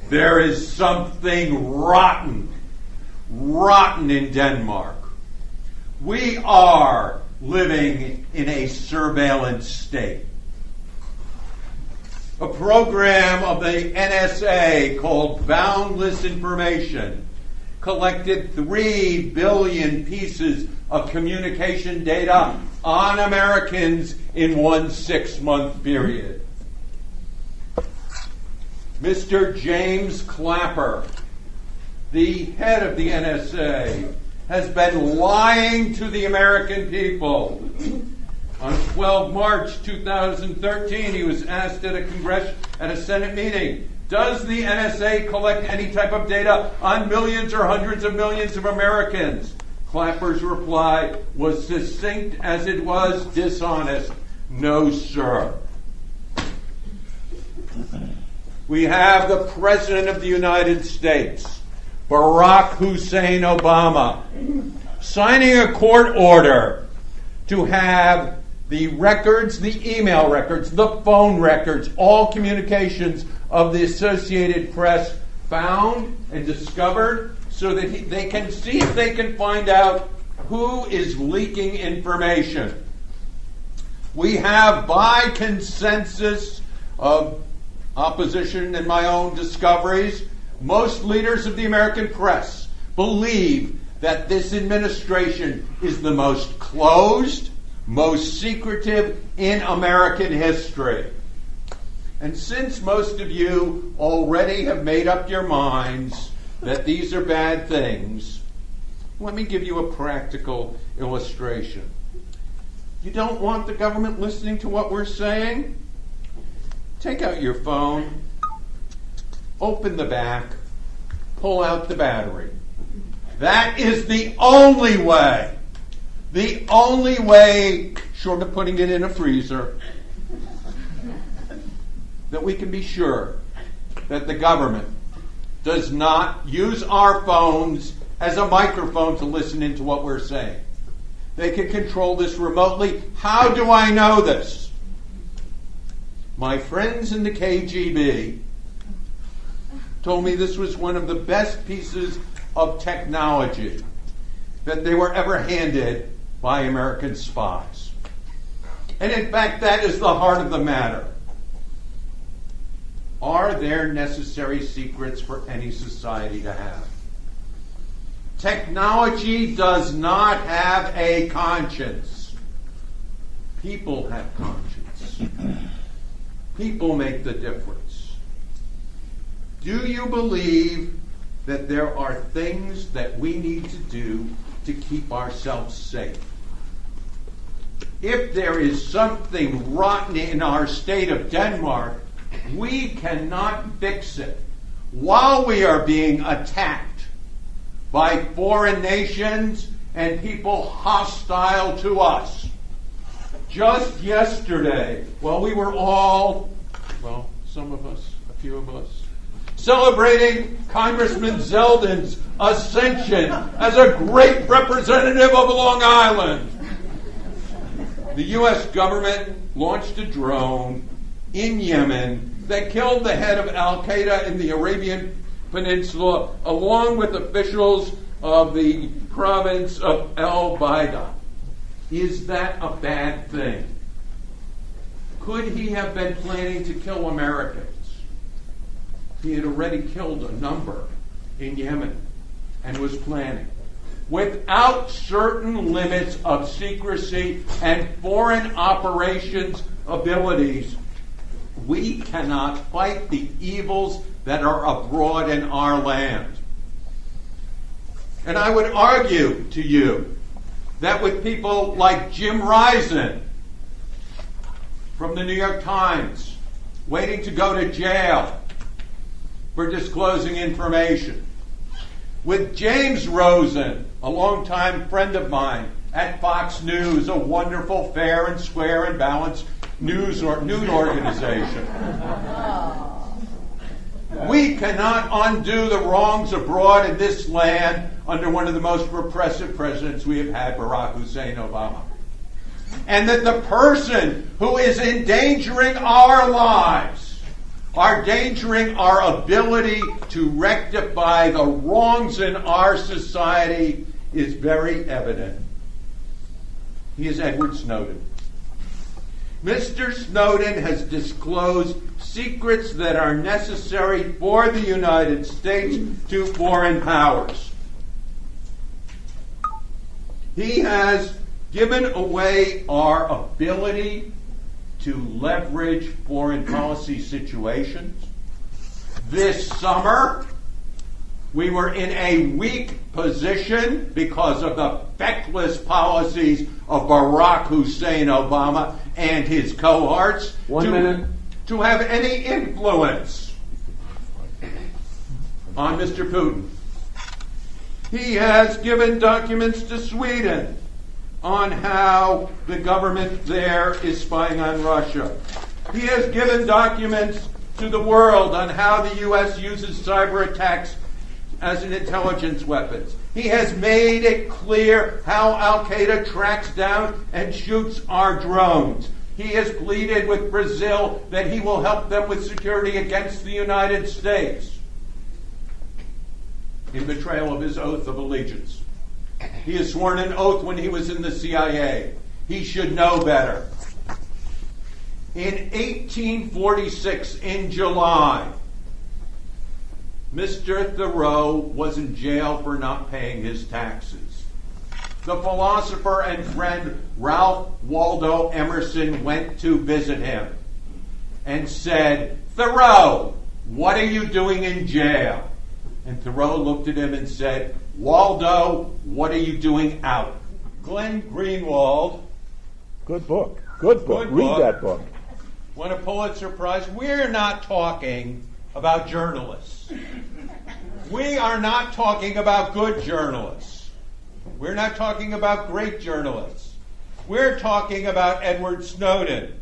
There is something rotten in Denmark. We are living in a surveillance state. A program of the NSA called Boundless Information collected 3 billion pieces of communication data on Americans in one 6-month period. Mr. James Clapper, the head of the NSA, has been lying to the American people. On 12 March 2013, he was asked at a Senate meeting, does the NSA collect any type of data on millions or hundreds of millions of Americans? Clapper's reply was succinct as it was dishonest. No, sir. We have the President of the United States, Barack Hussein Obama, signing a court order to have the records, the email records, the phone records, all communications of the Associated Press found and discovered so that they can see if they can find out who is leaking information. We have, by consensus of opposition and my own discoveries, most leaders of the American press believe that this administration is the most closed, most secretive in American history. And since most of you already have made up your minds that these are bad things, let me give you a practical illustration. You don't want the government listening to what we're saying? Take out your phone, open the back, pull out the battery. That is the only way, short of putting it in a freezer, that we can be sure that the government does not use our phones as a microphone to listen into what we're saying. They can control this remotely. How do I know this? My friends in the KGB told me this was one of the best pieces of technology that they were ever handed by American spies. And in fact, that is the heart of the matter. Are there necessary secrets for any society to have? Technology does not have a conscience. People have conscience. People make the difference. Do you believe that there are things that we need to do to keep ourselves safe? If there is something rotten in our state of Denmark, we cannot fix it while we are being attacked by foreign nations and people hostile to us. Just yesterday, while we were all, some of us, a few of us, celebrating Congressman Zeldin's ascension as a great representative of Long Island, the U.S. government launched a drone in Yemen that killed the head of Al-Qaeda in the Arabian Peninsula, along with officials of the province of El Baida. Is that a bad thing? Could he have been planning to kill Americans? He had already killed a number in Yemen and was planning. Without certain limits of secrecy and foreign operations abilities, we cannot fight the evils that are abroad in our land. And I would argue to you that with people like Jim Risen from the New York Times waiting to go to jail for disclosing information, with James Rosen, a longtime friend of mine at Fox News, a wonderful, fair and square and balanced news organization. We cannot undo the wrongs abroad in this land under one of the most repressive presidents we have had, Barack Hussein Obama. And that the person who is endangering our lives are endangering our ability to rectify the wrongs in our society is very evident. He is Edward Snowden. Mr. Snowden has disclosed secrets that are necessary for the United States to foreign powers. He has given away our ability to leverage foreign policy situations. This summer, we were in a weak position because of the feckless policies of Barack Hussein Obama and his cohorts to have any influence on Mr. Putin. He has given documents to Sweden on how the government there is spying on Russia. He has given documents to the world on how the U.S. uses cyber attacks as an intelligence weapon. He has made it clear how Al-Qaeda tracks down and shoots our drones. He has pleaded with Brazil that he will help them with security against the United States in betrayal of his oath of allegiance. He has sworn an oath when he was in the CIA. He should know better. In 1846, in July, Mr. Thoreau was in jail for not paying his taxes. The philosopher and friend Ralph Waldo Emerson went to visit him and said, "Thoreau, what are you doing in jail?" And Thoreau looked at him and said, "Waldo, what are you doing out?" Glenn Greenwald. Good book. Good book. Read that book. Won a Pulitzer Prize. We're not talking about journalists. We are not talking about good journalists. We're not talking about great journalists. We're talking about Edward Snowden.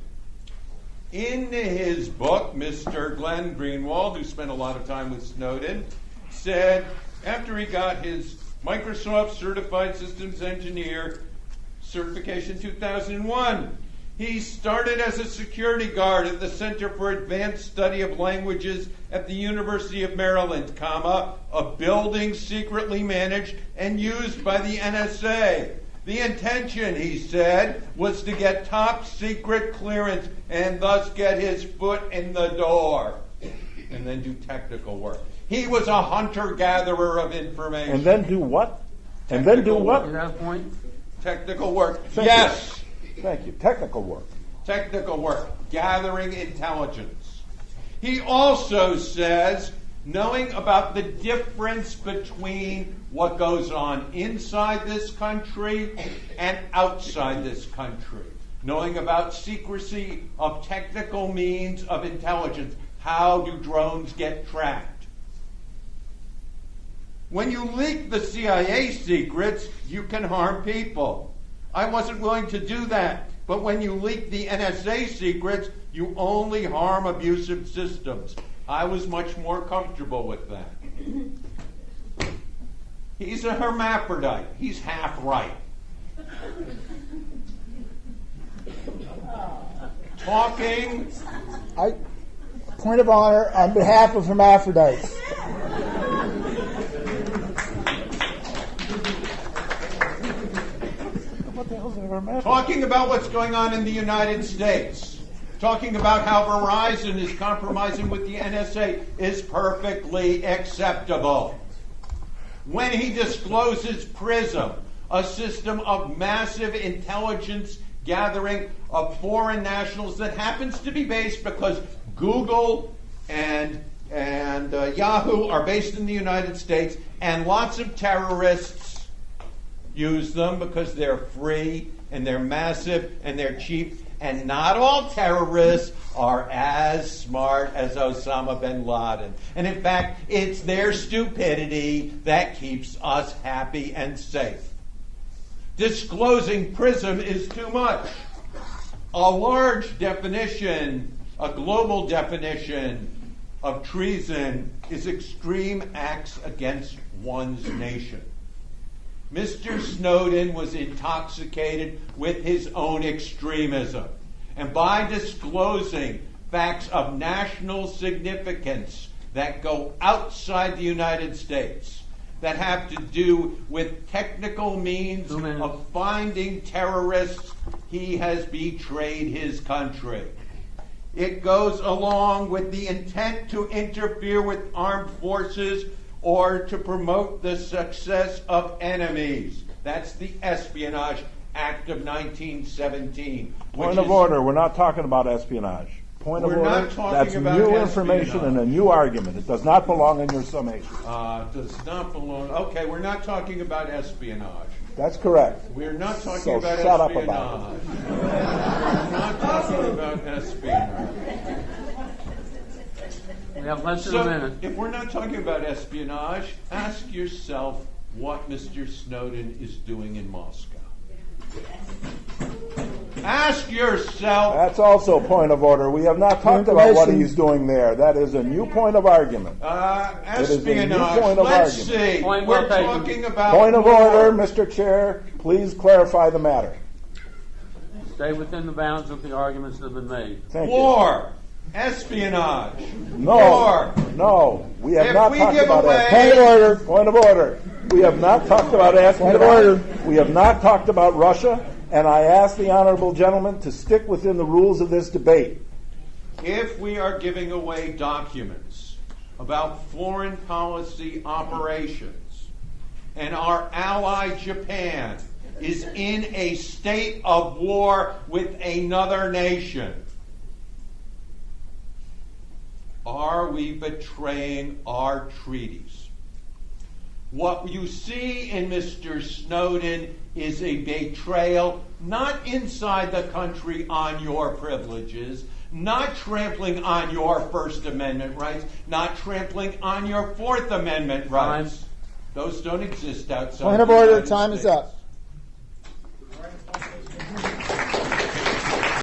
In his book, Mr. Glenn Greenwald, who spent a lot of time with Snowden, said after he got his Microsoft Certified Systems Engineer certification 2001, he started as a security guard at the Center for Advanced Study of Languages at the University of Maryland, a building secretly managed and used by the NSA. The intention, he said, was to get top secret clearance and thus get his foot in the door and then do technical work. He was a hunter-gatherer of information. And then do what? And then do what? Is that a point? Technical work. Yes. Thank you. Technical work. Technical work. Gathering intelligence. He also says knowing about the difference between what goes on inside this country and outside this country. Knowing about secrecy of technical means of intelligence. How do drones get tracked? When you leak the CIA secrets, you can harm people. I wasn't willing to do that. But when you leak the NSA secrets, you only harm abusive systems. I was much more comfortable with that. He's a hermaphrodite. He's half right. Talking. Point of honor on behalf of hermaphrodites. Talking about what's going on in the United States. Talking about how Verizon is compromising with the NSA is perfectly acceptable. When he discloses PRISM, a system of massive intelligence gathering of foreign nationals that happens to be based because Google and Yahoo are based in the United States, and lots of terrorists use them because they're free and they're massive and they're cheap. And not all terrorists are as smart as Osama bin Laden. And in fact, it's their stupidity that keeps us happy and safe. Disclosing PRISM is too much. A large definition, a global definition of treason is extreme acts against one's nation. Mr. Snowden was intoxicated with his own extremism. And by disclosing facts of national significance that go outside the United States, that have to do with technical means of finding terrorists, he has betrayed his country. It goes along with the intent to interfere with armed forces or to promote the success of enemies. That's the Espionage Act of 1917. Point of order. We're not talking about espionage. Point of We're order. not talking That's about new information espionage. and a new argument. It does not belong in your summation. Does not belong. Okay, we're not talking about espionage. That's correct. We're not talking So about shut up espionage. about it. We're not talking about espionage. We have less than So, a minute. if we're not talking about espionage, ask yourself what Mr. Snowden is doing in Moscow. Ask yourself. That's also point of order. We have not talked about what he's doing there. That is a new point of argument. It is a new Espionage. point of Let's argument. see. Point We're well taken. talking about Point of war. order, Mr. Chair. Please clarify the matter. Stay within the bounds of the arguments that have been made. Thank you. War. Espionage. No, War. no. We have If not we talked give about away- espionage. Point of order. Point of order. We have not talked about espionage. Point of order. We have not talked about Russia, and I ask the honorable gentleman to stick within the rules of this debate. If we are giving away documents about foreign policy operations and our ally Japan is in a state of war with another nation, are we betraying our treaties? What you see in Mr. Snowden is a betrayal, not inside the country on your privileges, not trampling on your First Amendment rights, not trampling on your Fourth Amendment rights. Those don't exist outside Point of the order. United Time is States. up.